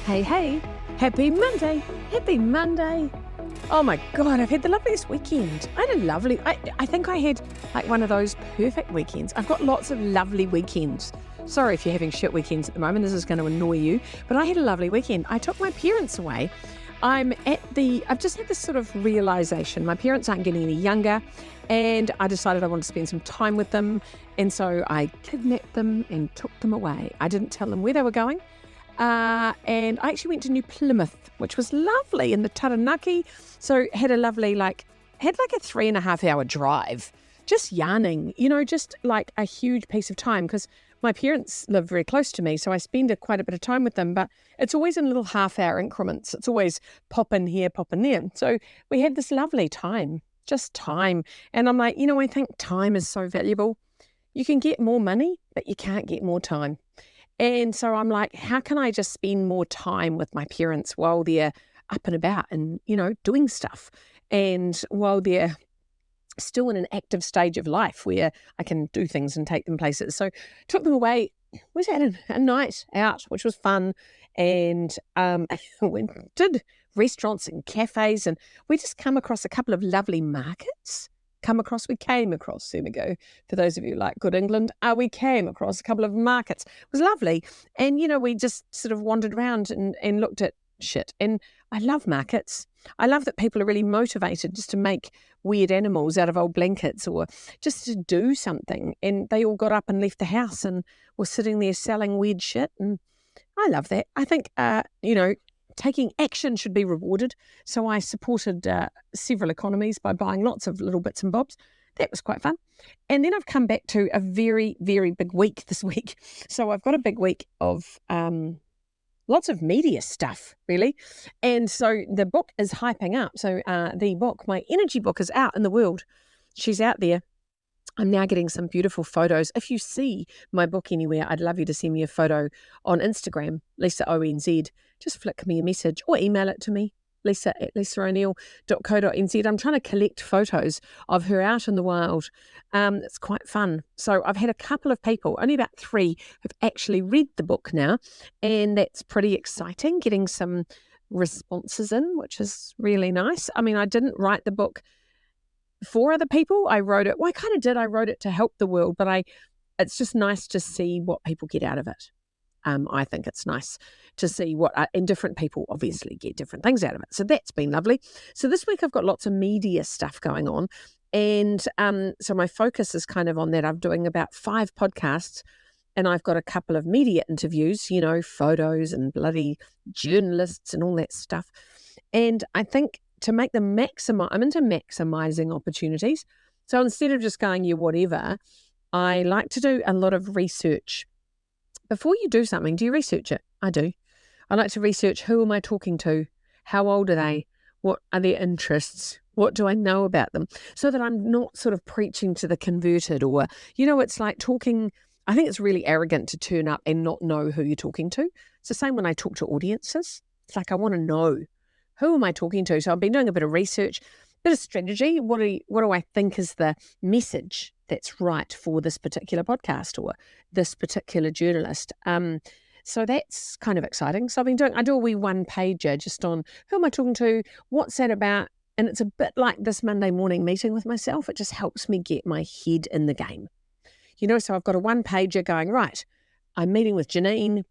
Hey, happy Monday, happy Monday. Oh my God, I've had the loveliest weekend. I think I had like one of those perfect weekends. I've got lots of lovely weekends. Sorry if you're having shit weekends at the moment, this is going to annoy you, but I had a lovely weekend. I took my parents away. I've just had this sort of realization. My parents aren't getting any younger, and I decided I wanted to spend some time with them. And so I kidnapped them and took them away. I didn't tell them where they were going. And I actually went to New Plymouth, which was lovely, in the Taranaki. So had a 3.5 hour drive, just yarning, just like a huge piece of time, because my parents live very close to me. So I spend quite a bit of time with them, but it's always in little half-hour increments. It's always pop in here, pop in there. So we had this lovely time, just time. And I'm like, I think time is so valuable. You can get more money, but you can't get more time. And so I'm like, how can I just spend more time with my parents while they're up and about and, doing stuff, and while they're still in an active stage of life where I can do things and take them places. So took them away. We had a night out, which was fun, and we did restaurants and cafes, and we just come across a couple of lovely markets. We came across, there we go, for those of you like good England, we came across a couple of markets. It was lovely. And, we just sort of wandered around and looked at shit. And I love markets. I love that people are really motivated just to make weird animals out of old blankets or just to do something. And they all got up and left the house and were sitting there selling weird shit. And I love that. I think, taking action should be rewarded. So I supported several economies by buying lots of little bits and bobs. That was quite fun. And then I've come back to a very, very big week this week. So I've got a big week of lots of media stuff, really. And so the book is hyping up. So my energy book is out in the world. She's out there. I'm now getting some beautiful photos. If you see my book anywhere, I'd love you to send me a photo on Instagram, Lisa ONZ. Just flick me a message or email it to me, lisa@lisaoneil.co.nz. I'm trying to collect photos of her out in the wild. It's quite fun. So I've had a couple of people, only about 3, who've actually read the book now, and that's pretty exciting, getting some responses in, which is really nice. I mean, I didn't write the book for other people. I wrote it. Well, I kind of did. I wrote it to help the world, but it's just nice to see what people get out of it. I think it's nice to see and different people obviously get different things out of it. So that's been lovely. So this week I've got lots of media stuff going on. And so my focus is kind of on that. I'm doing about 5 podcasts, and I've got a couple of media interviews, photos and bloody journalists and all that stuff. And I think to make them I'm into maximizing opportunities. So instead of just going, whatever, I like to do a lot of research. Before you do something, do you research it? I do. I like to research, who am I talking to? How old are they? What are their interests? What do I know about them? So that I'm not sort of preaching to the converted, or, it's like talking. I think it's really arrogant to turn up and not know who you're talking to. It's the same when I talk to audiences. It's like, I want to know, who am I talking to? So I've been doing a bit of research, bit of strategy. What do I think is the message that's right for this particular podcast or this particular journalist? So that's kind of exciting. So I do a wee 1-pager just on who am I talking to, what's that about, and it's a bit like this Monday morning meeting with myself. It just helps me get my head in the game. So I've got a 1-pager going, right, I'm meeting with Janine,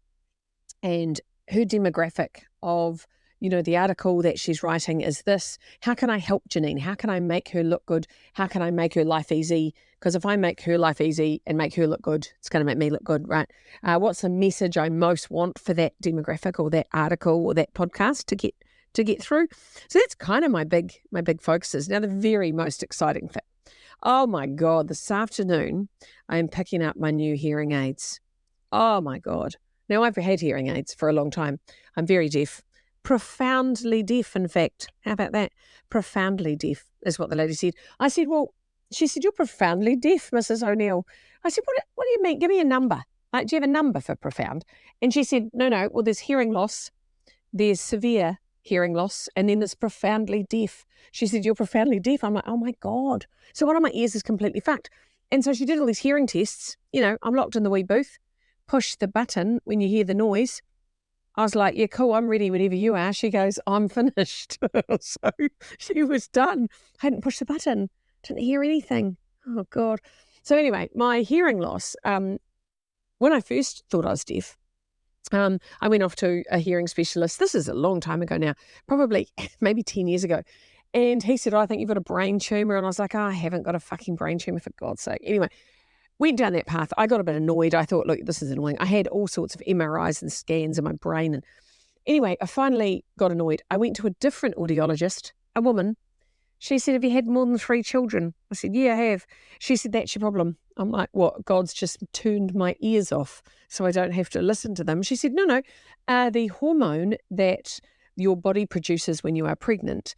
and her demographic of the article that she's writing is this. How can I help Janine? How can I make her look good? How can I make her life easy? Because if I make her life easy and make her look good, it's going to make me look good, right? What's the message I most want for that demographic or that article or that podcast to get through? So that's kind of my big focuses. Now, the very most exciting thing. Oh my God, this afternoon I am picking up my new hearing aids. Oh my God. Now, I've had hearing aids for a long time. I'm very deaf. Profoundly deaf, in fact. How about that? Profoundly deaf is what the lady said. I said, she said, you're profoundly deaf, Mrs. O'Neill. I said, what do you mean? Give me a number. Like, do you have a number for profound? And she said, no. Well, there's hearing loss, there's severe hearing loss, and then there's profoundly deaf. She said, you're profoundly deaf. I'm like, oh my God. So one of my ears is completely fucked. And so she did all these hearing tests. I'm locked in the wee booth. Push the button when you hear the noise. I was like, yeah, cool, I'm ready whenever you are. She goes, I'm finished. So she was done. Hadn't pushed the button. Didn't hear anything. Oh, God. So anyway, my hearing loss, when I first thought I was deaf, I went off to a hearing specialist. This is a long time ago now, probably maybe 10 years ago. And he said, I think you've got a brain tumour. And I was like, I haven't got a fucking brain tumour, for God's sake. Anyway, went down that path. I got a bit annoyed. I thought, look, this is annoying. I had all sorts of MRIs and scans in my brain. And anyway, I finally got annoyed. I went to a different audiologist, a woman. She said, have you had more than 3 children? I said, yeah, I have. She said, that's your problem. I'm like, what? God's just turned my ears off so I don't have to listen to them. She said, no. The hormone that your body produces when you are pregnant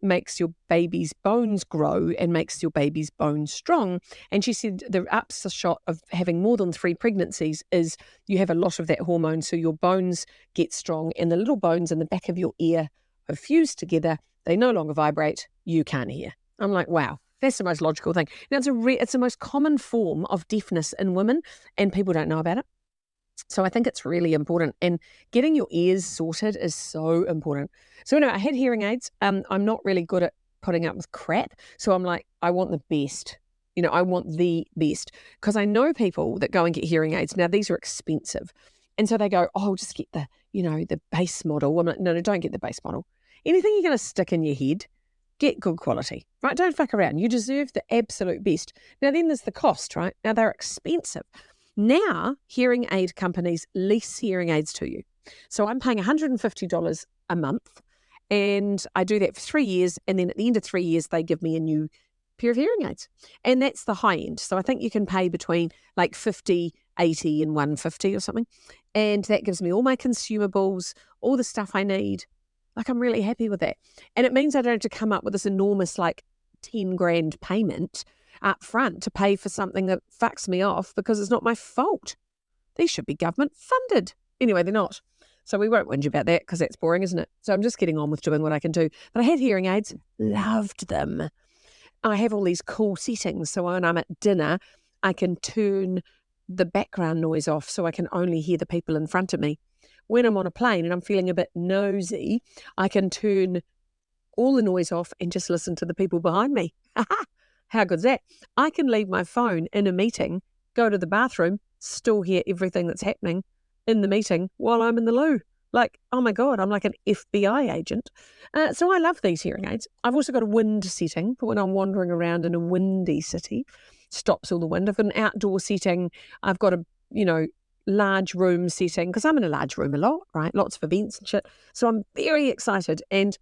makes your baby's bones grow and makes your baby's bones strong. And she said the upshot of having more than 3 pregnancies is you have a lot of that hormone, so your bones get strong and the little bones in the back of your ear are fused together. They no longer vibrate. You can't hear. I'm like, wow, that's the most logical thing. Now, it's the most common form of deafness in women, and people don't know about it. So I think it's really important. And getting your ears sorted is so important. So anyway, I had hearing aids. I'm not really good at putting up with crap. So I'm like, I want the best. I want the best. Because I know people that go and get hearing aids. Now, these are expensive. And so they go, oh, just get the base model. I'm like, no, don't get the base model. Anything you're going to stick in your head, get good quality, right? Don't fuck around. You deserve the absolute best. Now, then there's the cost, right? Now, they're expensive. Now, hearing aid companies lease hearing aids to you. So I'm paying $150 a month, and I do that for 3 years, and then at the end of 3 years, they give me a new pair of hearing aids. And that's the high end. So I think you can pay between like 50, 80 and 150 or something. And that gives me all my consumables, all the stuff I need. Like, I'm really happy with that. And it means I don't have to come up with this enormous, like, 10 grand payment up front to pay for something that fucks me off because it's not my fault. These should be government funded. Anyway, they're not. So we won't whinge about that because that's boring, isn't it? So I'm just getting on with doing what I can do. But I had hearing aids, loved them. I have all these cool settings. So when I'm at dinner, I can turn the background noise off so I can only hear the people in front of me. When I'm on a plane and I'm feeling a bit nosy, I can turn all the noise off and just listen to the people behind me. How good's that? I can leave my phone in a meeting, go to the bathroom, still hear everything that's happening in the meeting while I'm in the loo. Like, oh my God, I'm like an FBI agent. So I love these hearing aids. I've also got a wind setting for when I'm wandering around in a windy city. Stops all the wind. I've got an outdoor setting. I've got a, large room setting because I'm in a large room a lot, right? Lots of events and shit. So I'm very excited. And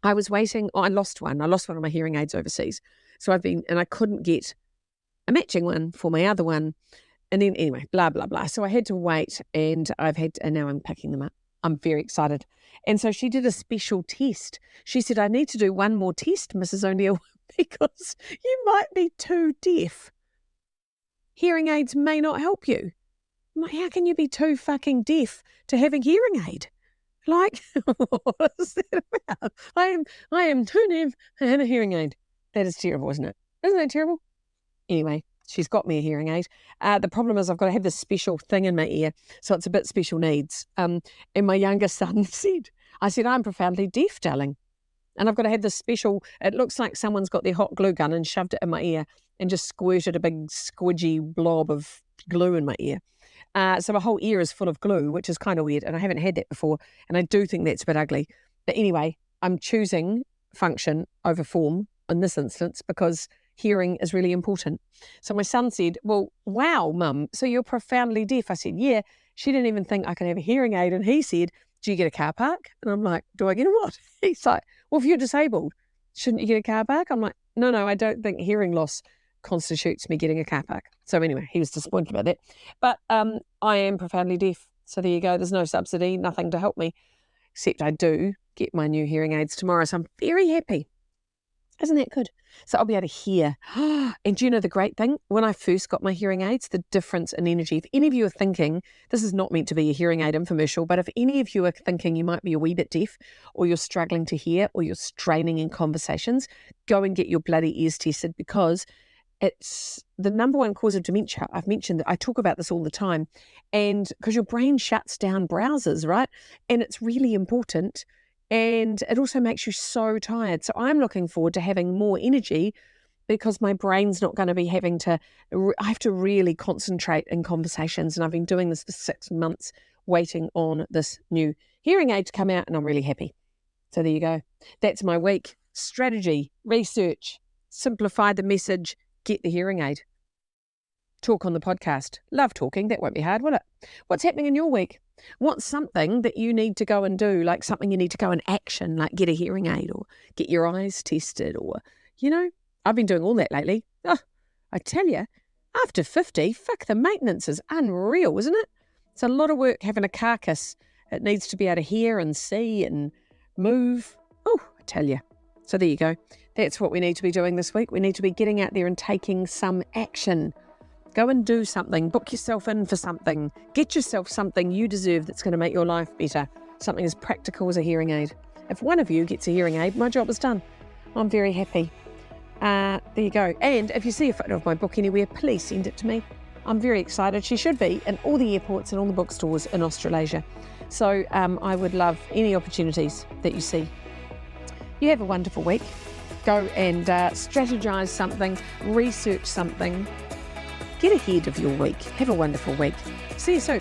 I was waiting. I lost one. I lost one of my hearing aids overseas. So I couldn't get a matching one for my other one. And then anyway, blah, blah, blah. So I had to wait and now I'm picking them up. I'm very excited. And so she did a special test. She said, I need to do one more test, Mrs. O'Neill, because you might be too deaf. Hearing aids may not help you. I'm like, how can you be too fucking deaf to have a hearing aid? Like, what is that about? I am too deaf to have a hearing aid. That is terrible, isn't it? Isn't that terrible? Anyway, she's got me a hearing aid. The problem is I've got to have this special thing in my ear, so it's a bit special needs. And my younger son I said, I'm profoundly deaf, darling. And I've got to have this special, it looks like someone's got their hot glue gun and shoved it in my ear and just squirted a big squidgy blob of glue in my ear. So my whole ear is full of glue, which is kind of weird, and I haven't had that before, and I do think that's a bit ugly. But anyway, I'm choosing function over form in this instance because hearing is really important. So my son said, well, wow, Mum, so you're profoundly deaf. I said, yeah. She didn't even think I could have a hearing aid, and he said, do you get a car park? And I'm like, do I get a what? He's like, well, if you're disabled, shouldn't you get a car park? I'm like, no, I don't think hearing loss constitutes me getting a car park. So anyway, he was disappointed about that. But I am profoundly deaf. So there you go. There's no subsidy, nothing to help me, except I do get my new hearing aids tomorrow. So I'm very happy. Isn't that good? So I'll be able to hear. And do you know the great thing? When I first got my hearing aids, the difference in energy. If any of you are thinking, this is not meant to be a hearing aid infomercial, but if any of you are thinking you might be a wee bit deaf, or you're struggling to hear, or you're straining in conversations, go and get your bloody ears tested, because it's the number one cause of dementia. I've mentioned that I talk about this all the time. And because your brain shuts down browsers, right? And it's really important. And it also makes you so tired. So I'm looking forward to having more energy because my brain's not going to be having to, I have to really concentrate in conversations. And I've been doing this for 6 months, waiting on this new hearing aid to come out, and I'm really happy. So there you go. That's my week. Strategy, research, simplify the message, get the hearing aid. Talk on the podcast. Love talking. That won't be hard, will it? What's happening in your week? What's something that you need to go and do, like something you need to go and action, like get a hearing aid or get your eyes tested or, I've been doing all that lately. Oh, I tell you, after 50, the maintenance is unreal, isn't it? It's a lot of work having a carcass. It needs to be able to hear and see and move. Oh, I tell you. So there you go. That's what we need to be doing this week. We need to be getting out there and taking some action. Go and do something. Book yourself in for something. Get yourself something you deserve that's going to make your life better. Something as practical as a hearing aid. If one of you gets a hearing aid, my job is done. I'm very happy. There you go. And if you see a photo of my book anywhere, please send it to me. I'm very excited. She should be in all the airports and all the bookstores in Australasia. So I would love any opportunities that you see. You have a wonderful week. Go and strategise something, research something. Get ahead of your week. Have a wonderful week. See you soon.